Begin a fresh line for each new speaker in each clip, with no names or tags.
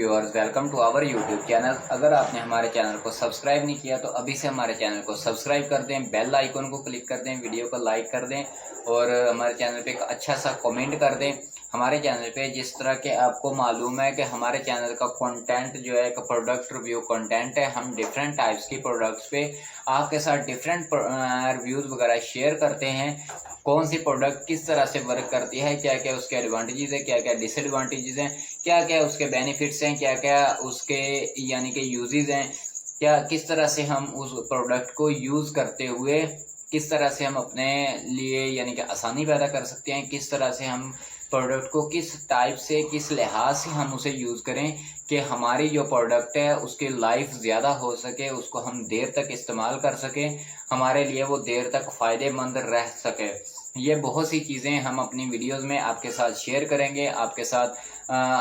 Viewers, welcome to our YouTube channel. अगर आपने हमारे चैनल को सब्सक्राइब नहीं किया तो अभी से हमारे चैनल को सब्सक्राइब कर दें, बेल आइकन को क्लिक कर दें, वीडियो को लाइक कर दें और हमारे चैनल पे एक अच्छा सा कमेंट कर दें। हमारे चैनल पे जिस तरह के आपको मालूम है कि हमारे चैनल का कंटेंट जो है एक प्रोडक्ट रिव्यू कंटेंट है। हम डिफरेंट टाइप्स की प्रोडक्ट्स पे आपके साथ डिफरेंट रिव्यूज़ वगैरह शेयर करते हैं। कौन सी प्रोडक्ट किस तरह से वर्क करती है, क्या क्या उसके एडवांटेजेस है, क्या क्या डिसएडवांटेजेस हैं, क्या क्या उसके बेनिफिट्स हैं, क्या क्या उसके यानी कि यूजेस हैं, क्या किस तरह से हम उस प्रोडक्ट को यूज़ करते हुए किस तरह से हम अपने लिए यानी कि आसानी पैदा कर सकते हैं, किस तरह से हम प्रोडक्ट को किस टाइप से किस लिहाज से हम उसे यूज़ करें कि हमारी जो प्रोडक्ट है उसकी लाइफ ज़्यादा हो सके, उसको हम देर तक इस्तेमाल कर सकें, हमारे लिए वो देर तक फ़ायदेमंद रह सके। ये बहुत सी चीज़ें हम अपनी वीडियोस में आपके साथ शेयर करेंगे। आपके साथ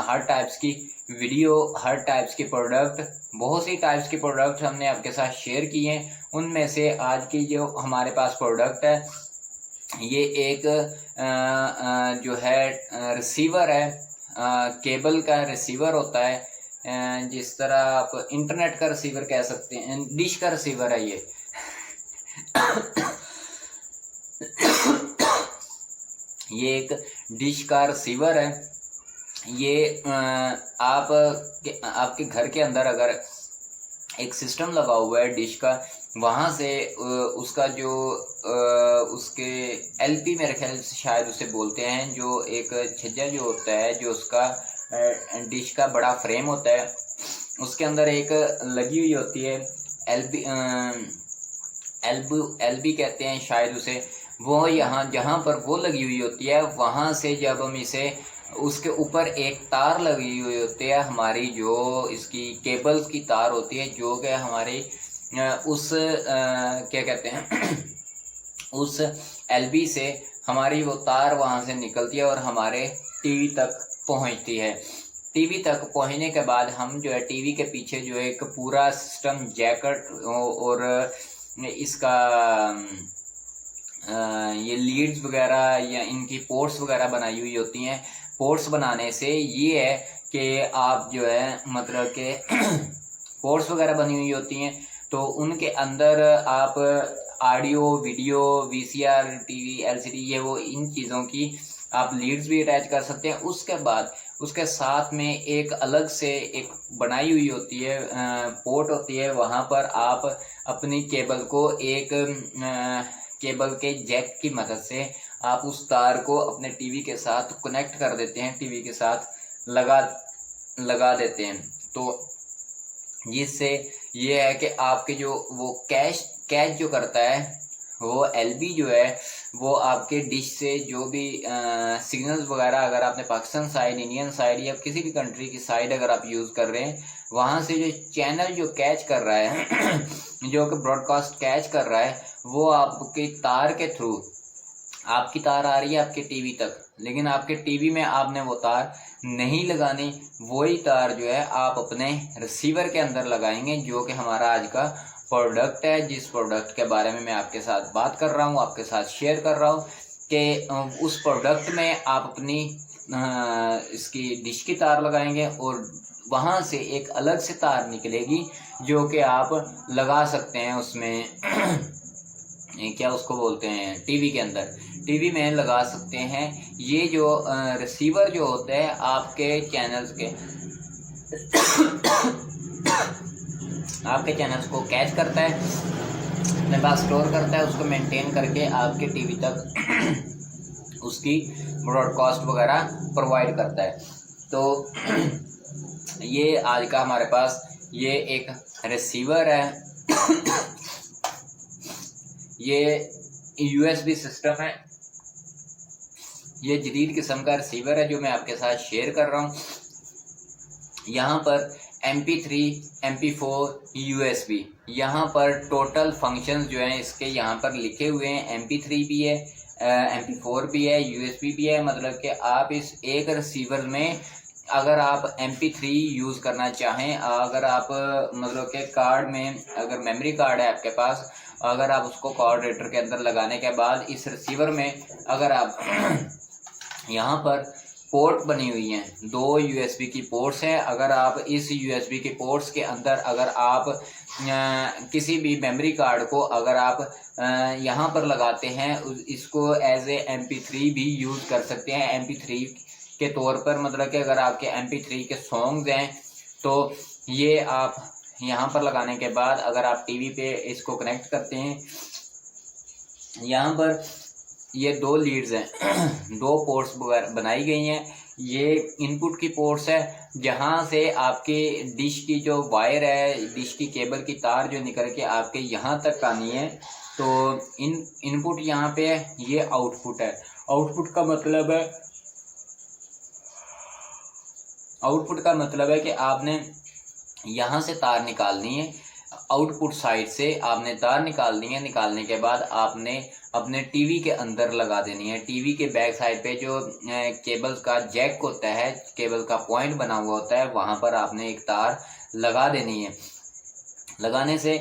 हर टाइप्स की वीडियो, हर टाइप्स की प्रोडक्ट, बहुत सी टाइप्स की प्रोडक्ट हमने आपके साथ शेयर किए हैं। उनमें से आज की जो हमारे पास प्रोडक्ट है ये एक जो है रिसीवर है, केबल का रिसीवर होता है। जिस तरह आप इंटरनेट का रिसीवर कह सकते हैं, डिश का रिसीवर है ये। ये एक डिश का रिसीवर है। ये आपके घर के अंदर अगर एक सिस्टम लगा हुआ है डिश का, वहाँ से उसका जो उसके एलपी मेरे ख्याल से शायद उसे बोलते हैं, जो एक छज्जा जो होता है, जो उसका डिश का बड़ा फ्रेम होता है, उसके अंदर एक लगी हुई होती है एलबी कहते हैं शायद उसे। वो यहाँ जहाँ पर वो लगी हुई होती है, वहाँ से जब हम इसे उसके ऊपर एक तार लगी हुई होती है, हमारी जो इसकी केबल्स की तार होती है, जो कि हमारी उस क्या कहते हैं उस एलबी से हमारी वो तार वहाँ से निकलती है और हमारे टीवी तक पहुँचती है। टीवी तक पहुँचने के बाद हम जो है टीवी के पीछे जो है एक पूरा सिस्टम जैकेट और इसका ये लीड्स वगैरह या इनकी पोर्ट्स वगैरह बनाई हुई होती हैं। पोर्ट्स बनाने से ये है कि आप जो है मतलब के पोर्ट्स वगैरह बनी हुई होती हैं, तो उनके अंदर आप audio, video, VCR, TV, LCD, ये वो इन चीज़ों की आप लीड्स भी अटैच कर सकते हैं। उसके बाद उसके साथ में एक अलग से एक बनाई हुई होती है पोर्ट होती है, वहाँ पर आप अपनी केबल को एक केबल के जैक की मदद से आप उस तार को अपने टीवी के साथ कनेक्ट कर देते हैं, टीवी के साथ लगा देते हैं। तो जिससे ये है कि आपके जो वो कैच जो करता है, वो एलबी जो है वो आपके डिश से जो भी सिग्नल्स वगैरह, अगर आपने पाकिस्तान साइड, इंडियन साइड या किसी भी कंट्री की साइड अगर आप यूज़ कर रहे हैं, वहाँ से जो चैनल जो कैच कर रहा है जो कि ब्रॉडकास्ट कैच कर रहा है, वो आपकी तार के थ्रू, आपकी तार आ रही है आपके टीवी तक, लेकिन आपके टीवी में आपने वो तार नहीं लगानी। वही तार जो है आप अपने रिसीवर के अंदर लगाएंगे, जो कि हमारा आज का प्रोडक्ट है। जिस प्रोडक्ट के बारे में मैं आपके साथ बात कर रहा हूँ, आपके साथ शेयर कर रहा हूँ कि उस प्रोडक्ट में आप अपनी इसकी डिश की तार लगाएंगे और वहाँ से एक अलग से तार निकलेगी जो कि आप लगा सकते हैं उसमें क्या उसको बोलते हैं, टीवी के अंदर, टीवी में लगा सकते हैं। ये जो रिसीवर जो होते हैं आपके चैनल्स के आपके चैनल्स को कैच करता है, अपने पास स्टोर करता है, उसको मेंटेन करके आपके टीवी तक उसकी ब्रॉडकास्ट वगैरह प्रोवाइड करता है। तो ये आज का हमारे पास ये एक रिसीवर है। ये यूएसबी सिस्टम है, ये जदीद किस्म का रिसीवर है जो मैं आपके साथ शेयर कर रहा हूँ। यहाँ पर MP3, MP4, USB, यहाँ पर टोटल फंक्शंस जो हैं इसके यहाँ पर लिखे हुए हैं। MP3 भी है, MP4 भी है, USB भी है। मतलब कि आप इस एक रिसीवर में अगर आप MP3 यूज़ करना चाहें, अगर आप मतलब के कार्ड में अगर मेमोरी कार्ड है आपके पास, अगर आप उसको कार्ड रीडर के अंदर लगाने के बाद इस रिसीवर में अगर आप यहाँ पर पोर्ट बनी हुई हैं, 2 यूएसबी की पोर्ट्स हैं। अगर आप इस यूएसबी के पोर्ट्स के अंदर अगर आप किसी भी मेमोरी कार्ड को अगर आप यहाँ पर लगाते हैं, इसको एज ए MP3 भी यूज़ कर सकते हैं। MP3 के तौर पर, मतलब कि अगर आपके MP3 के सॉन्ग्स हैं तो ये आप यहाँ पर लगाने के बाद अगर आप टीवी पे इसको कनेक्ट करते हैं, यहाँ पर ये 2 लीड्स हैं 2 पोर्ट्स बनाई गई हैं। ये इनपुट की पोर्ट्स है, जहाँ से आपके डिश की जो वायर है, डिश की केबल की तार जो निकल के आपके यहाँ तक आनी है, तो इनपुट यहाँ पे है, ये आउटपुट है। आउटपुट का मतलब है कि आपने यहाँ से तार निकालनी है, आउटपुट साइड से आपने तार निकालनी है। निकालने के बाद आपने अपने टीवी के अंदर लगा देनी है। टीवी के बैक साइड पे जो केबल का जैक होता है, केबल का पॉइंट बना हुआ होता है, वहाँ पर आपने एक तार लगा देनी है। लगाने से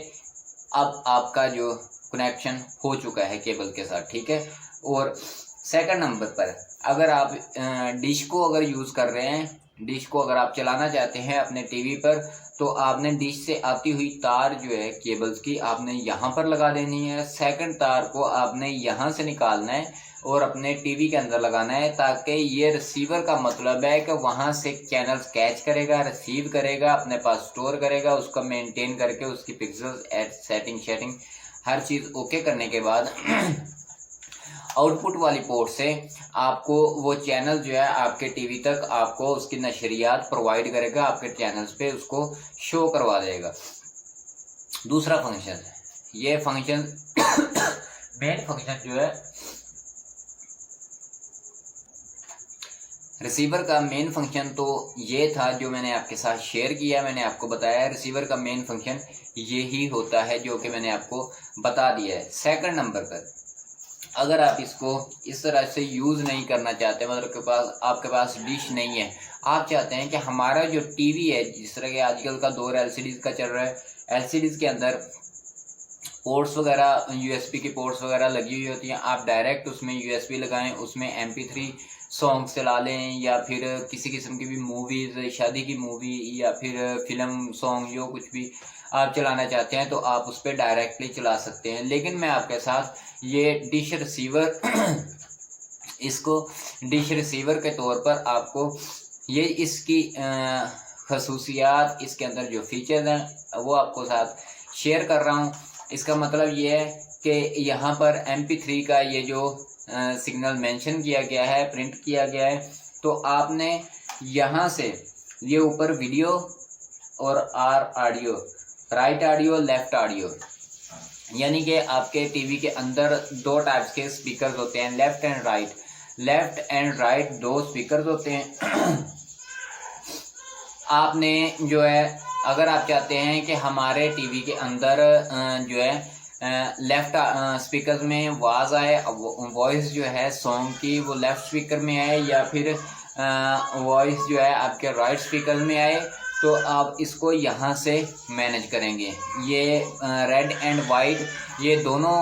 अब आपका जो कनेक्शन हो चुका है केबल के साथ, ठीक है। और सेकंड नंबर पर अगर आप डिश को अगर यूज़ कर रहे हैं, डिश को अगर आप चलाना चाहते हैं अपने टीवी पर, तो आपने डिश से आती हुई तार जो है केबल्स की आपने यहाँ पर लगा देनी है। सेकंड तार को आपने यहाँ से निकालना है और अपने टीवी के अंदर लगाना है, ताकि ये रिसीवर का मतलब है कि वहाँ से चैनल्स कैच करेगा, रिसीव करेगा, अपने पास स्टोर करेगा, उसका मेंटेन करके उसकी पिक्सल्स सेटिंग हर चीज़ ओके करने के बाद आउटपुट वाली पोर्ट से आपको वो चैनल जो है आपके टीवी तक आपको उसकी नशरियात प्रोवाइड करेगा, आपके चैनल्स पे उसको शो करवा देगा। दूसरा फंक्शन, ये फंक्शन मेन फंक्शन जो है रिसीवर का मेन फंक्शन तो ये था जो मैंने आपके साथ शेयर किया, मैंने आपको बताया। रिसीवर का मेन फंक्शन ये ही होता है जो कि मैंने आपको बता दिया है। सेकंड नंबर पर अगर आप इसको इस तरह से यूज़ नहीं करना चाहते, मतलब आपके पास डिश नहीं है, आप चाहते हैं कि हमारा जो टीवी है, जिस तरह के आजकल का दौर LCDs का चल रहा है, LCDs के अंदर पोर्ट्स वगैरह, USB की पोर्ट्स वगैरह लगी हुई होती हैं, आप डायरेक्ट उसमें USB लगाएं, उसमें MP3 सॉन्ग चला लें, या फिर किसी किस्म की भी मूवीज़, शादी की मूवी या फिर फिल्म सॉन्ग, जो कुछ भी आप चलाना चाहते हैं तो आप उस पर डायरेक्टली चला सकते हैं। लेकिन मैं आपके साथ ये डिश रिसीवर इसको डिश रिसीवर के तौर पर आपको ये इसकी खसूसियात, इसके अंदर जो फीचर्स हैं वो आपको साथ शेयर कर रहा हूँ। इसका मतलब ये है कि यहाँ पर MP3 का ये जो सिग्नल मेंशन किया गया है, प्रिंट किया गया है, तो आपने यहाँ से ये ऊपर वीडियो और audio, right audio, left audio, यानी कि आपके टीवी के अंदर 2 टाइप्स के स्पीकर्स होते हैं, लेफ्ट एंड राइट 2 स्पीकर्स होते हैं। आपने जो है, अगर आप चाहते हैं कि हमारे टीवी के अंदर जो है लेफ्ट स्पीकर में आवाज़ आए, वॉइस जो है सॉन्ग की वो लेफ्ट स्पीकर में आए, या फिर वॉइस जो है आपके राइट स्पीकर में आए, तो आप इसको यहाँ से मैनेज करेंगे। ये रेड एंड वाइट, ये दोनों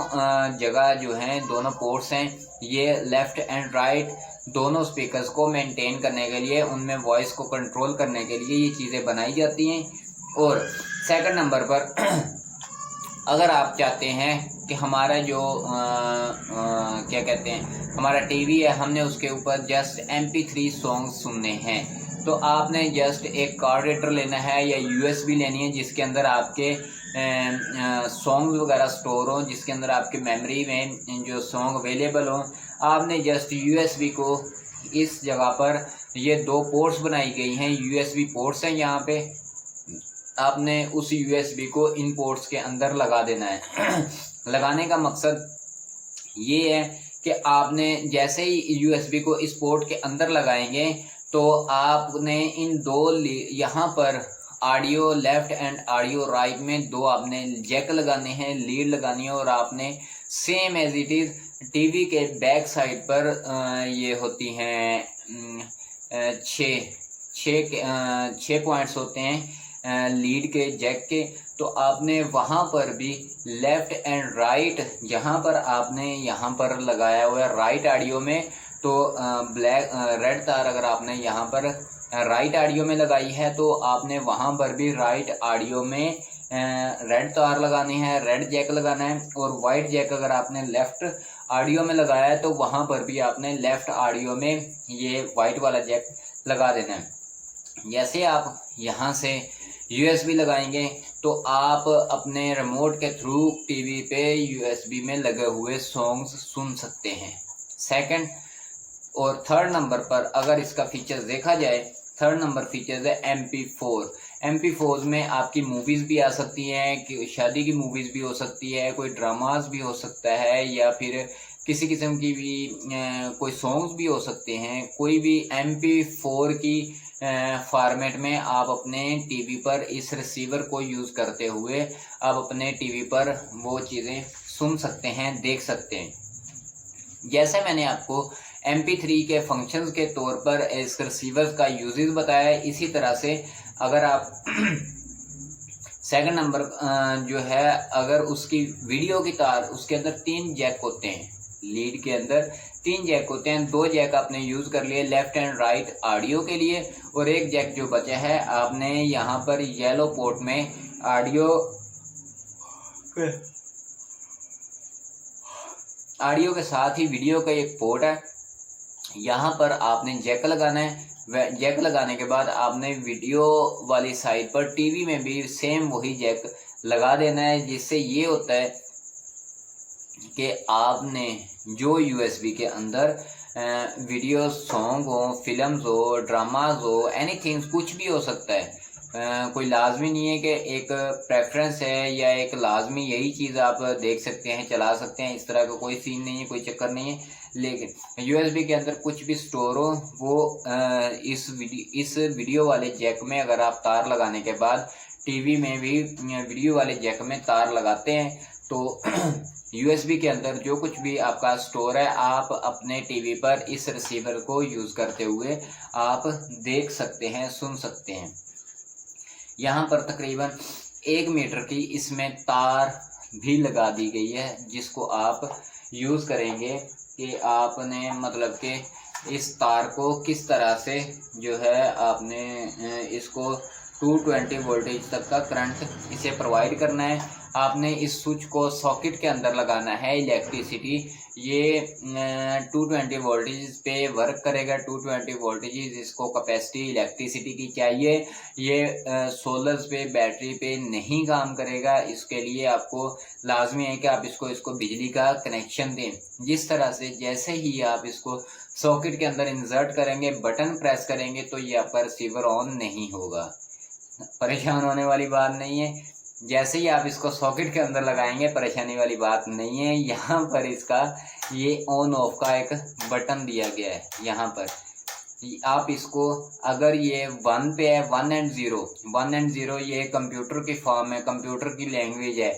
जगह जो हैं, दोनों पोर्ट्स हैं, ये लेफ़्ट एंड राइट दोनों स्पीकर्स को मेंटेन करने के लिए, उनमें वॉइस को कंट्रोल करने के लिए ये चीज़ें बनाई जाती हैं। और सेकंड नंबर पर अगर आप चाहते हैं कि हमारा जो क्या कहते हैं, हमारा टीवी है, हमने उसके ऊपर जस्ट MP3 सॉन्ग सुनने हैं, तो आपने जस्ट एक कार्ड रीडर लेना है या USB लेनी है, जिसके अंदर आपके सॉन्ग वगैरह स्टोर हों, जिसके अंदर आपके मेमोरी में जो सॉन्ग अवेलेबल हों। आपने जस्ट USB को इस जगह पर, ये 2 पोर्ट्स बनाई गई हैं, USB पोर्ट्स हैं यहाँ पे, आपने उस USB को इन पोर्ट्स के अंदर लगा देना है। लगाने का मकसद ये है कि आपने जैसे ही USB को इस पोर्ट के अंदर लगाएंगे, तो आपने इन 2 यहाँ पर audio left and audio right में 2 आपने जैक लगाने हैं, लीड लगानी है, और आपने same as it is TV के बैक साइड पर ये होती हैं 6 पॉइंट्स होते हैं लीड के, जैक के, तो आपने वहाँ पर भी लेफ़्ट एंड राइट, जहाँ पर आपने यहाँ पर लगाया हुआ है राइट ऑडियो में, तो ब्लैक रेड तार अगर आपने यहाँ पर राइट ऑडियो में लगाई है तो आपने वहाँ पर भी राइट ऑडियो में रेड तार लगानी है, रेड जैक लगाना है। और वाइट जैक अगर आपने लेफ्ट ऑडियो में लगाया है तो वहाँ पर भी आपने लेफ्ट ऑडियो में ये वाइट वाला जैक लगा देना है। जैसे आप यहाँ से यूएसबी लगाएंगे तो आप अपने रिमोट के थ्रू टीवी पे यूएसबी में लगे हुए सॉन्ग्स सुन सकते हैं। सेकंड और थर्ड नंबर पर अगर इसका फीचर्स देखा जाए, थर्ड नंबर फीचर्स है MP4। MP4 में आपकी मूवीज़ भी आ सकती हैं, कि शादी की मूवीज़ भी हो सकती है, कोई ड्रामाज भी हो सकता है, या फिर किसी किस्म की भी कोई सॉन्ग्स भी हो सकते हैं। कोई भी MP4 की फॉर्मेट में आप अपने टीवी पर इस रिसीवर को यूज़ करते हुए आप अपने टीवी पर वो चीज़ें सुन सकते हैं, देख सकते हैं। जैसे मैंने आपको MP3 के फंक्शंस के तौर पर इस रिसीवर का यूजेस बताया है, इसी तरह से अगर आप सेकंड नंबर जो है, अगर उसकी वीडियो की तार, उसके अंदर 3 जैक होते हैं, लीड के अंदर 3 जैक होते हैं। 2 जैक आपने यूज़ कर लिए लेफ्ट एंड राइट ऑडियो के लिए, और एक जैक जो बचा है आपने यहाँ पर येलो पोर्ट में ऑडियो के साथ ही वीडियो का एक पोर्ट है, यहाँ पर आपने जैक लगाना है। जैक लगाने के बाद आपने वीडियो वाली साइड पर टीवी में भी सेम वही जैक लगा देना है, जिससे ये होता है कि आपने जो यूएसबी के अंदर वीडियो सॉन्ग हो, फिल्म्स हो, ड्रामाज हो, एनीथिंग, कुछ भी हो सकता है। कोई लाजमी नहीं है कि एक प्रेफरेंस है या एक लाजमी यही चीज़ आप देख सकते हैं, चला सकते हैं, इस तरह का कोई सीन नहीं है, कोई चक्कर नहीं है। लेकिन यूएसबी के अंदर कुछ भी स्टोर हो वो इस वीडियो वाले जैक में अगर आप तार लगाने के बाद टीवी में भी वीडियो वाले जैक में तार लगाते हैं तो यूएसबी के अंदर जो कुछ भी आपका स्टोर है आप अपने टीवी पर इस रिसीवर को यूज़ करते हुए आप देख सकते हैं, सुन सकते हैं। यहाँ पर तकरीबन 1 मीटर की इसमें तार भी लगा दी गई है, जिसको आप यूज़ करेंगे कि आपने मतलब कि इस तार को किस तरह से जो है आपने इसको 220 वोल्टेज तक का करंट इसे प्रोवाइड करना है। आपने इस स्विच को सॉकेट के अंदर लगाना है। इलेक्ट्रिसिटी ये 220 वोल्टेज पे वर्क करेगा। 220 वोल्टेज इसको कैपेसिटी इलेक्ट्रिसिटी की चाहिए। ये सोलर्स पे, बैटरी पे नहीं काम करेगा। इसके लिए आपको लाजमी है कि आप इसको बिजली का कनेक्शन दें। जिस तरह से जैसे ही आप इसको सॉकेट के अंदर इंसर्ट करेंगे, बटन प्रेस करेंगे, तो ये आपका रिसीवर ऑन नहीं होगा। परेशान होने वाली बात नहीं है। जैसे ही आप इसको सॉकेट के अंदर लगाएंगे, परेशानी वाली बात नहीं है। यहाँ पर इसका ये ऑन ऑफ का एक बटन दिया गया है। यहाँ पर आप इसको अगर ये 1 पे है, 1 एंड 0 ये कंप्यूटर की फॉर्म है, कंप्यूटर की लैंग्वेज है।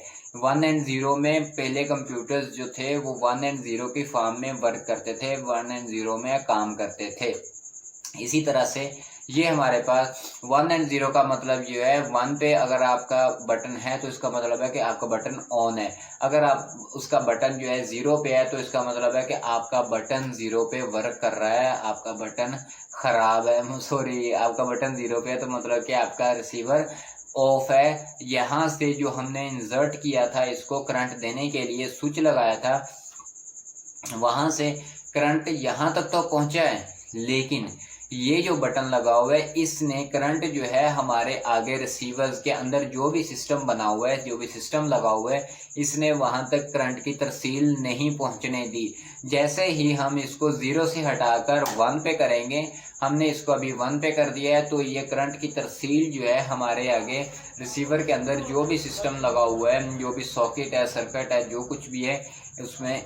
1 एंड 0 में पहले कंप्यूटर्स जो थे वो 1 एंड 0 की फॉर्म में वर्क करते थे, 1 एंड 0 में काम करते थे। इसी तरह से ये हमारे पास 1 एंड 0 का मतलब जो है, 1 पे अगर आपका बटन है तो इसका मतलब है कि आपका बटन ऑन है। अगर आप उसका बटन जो है 0 पे है तो इसका मतलब है कि आपका बटन 0 पे वर्क कर रहा है, आपका बटन ख़राब है, सॉरी आपका बटन 0 पे है तो मतलब कि आपका रिसीवर ऑफ है। यहाँ से जो हमने इंसर्ट किया था, इसको करंट देने के लिए स्विच लगाया था, वहाँ से करंट यहाँ तक तो पहुँचा है, लेकिन ये जो बटन लगा हुआ है इसने करंट जो है हमारे आगे रिसीवर्स के अंदर जो भी सिस्टम बना हुआ है, जो भी सिस्टम लगा हुआ है, इसने वहां तक करंट की तरसील नहीं पहुंचने दी। जैसे ही हम इसको 0 से हटाकर 1 पे करेंगे, हमने इसको अभी 1 पे कर दिया है, तो ये करंट की तरसील जो है हमारे आगे रिसीवर के अंदर जो भी सिस्टम लगा हुआ है, जो भी सॉकेट है, सर्किट है, जो कुछ भी है, उसमें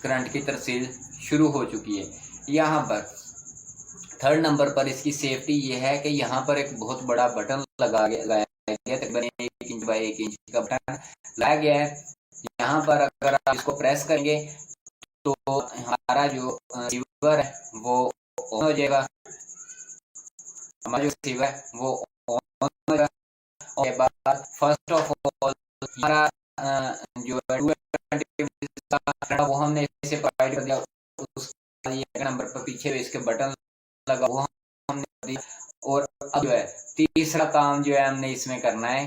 करंट की तरसील शुरू हो चुकी है। यहाँ पर थर्ड नंबर पर इसकी सेफ्टी ये है कि यहाँ पर एक बहुत बड़ा बटन लगाया गया, तकरीबन 1 इंच बाय 1 इंच का बटन लगाया गया है। यहाँ पर अगर आप इसको प्रेस करेंगे तो हमारा जो रिसीवर है वो ऑन हो जाएगा, हमारा जो रिसीवर है वो ऑन हो जाएगा। और बाद फर्स्ट ऑफ ऑल हमारा जो वो हमने इसे प्रोवाइड कर दिया, उसका पीछे इसके बटन लगा वो हमने कर दिया। और अब जो है तीसरा काम जो है हमने इसमें करना है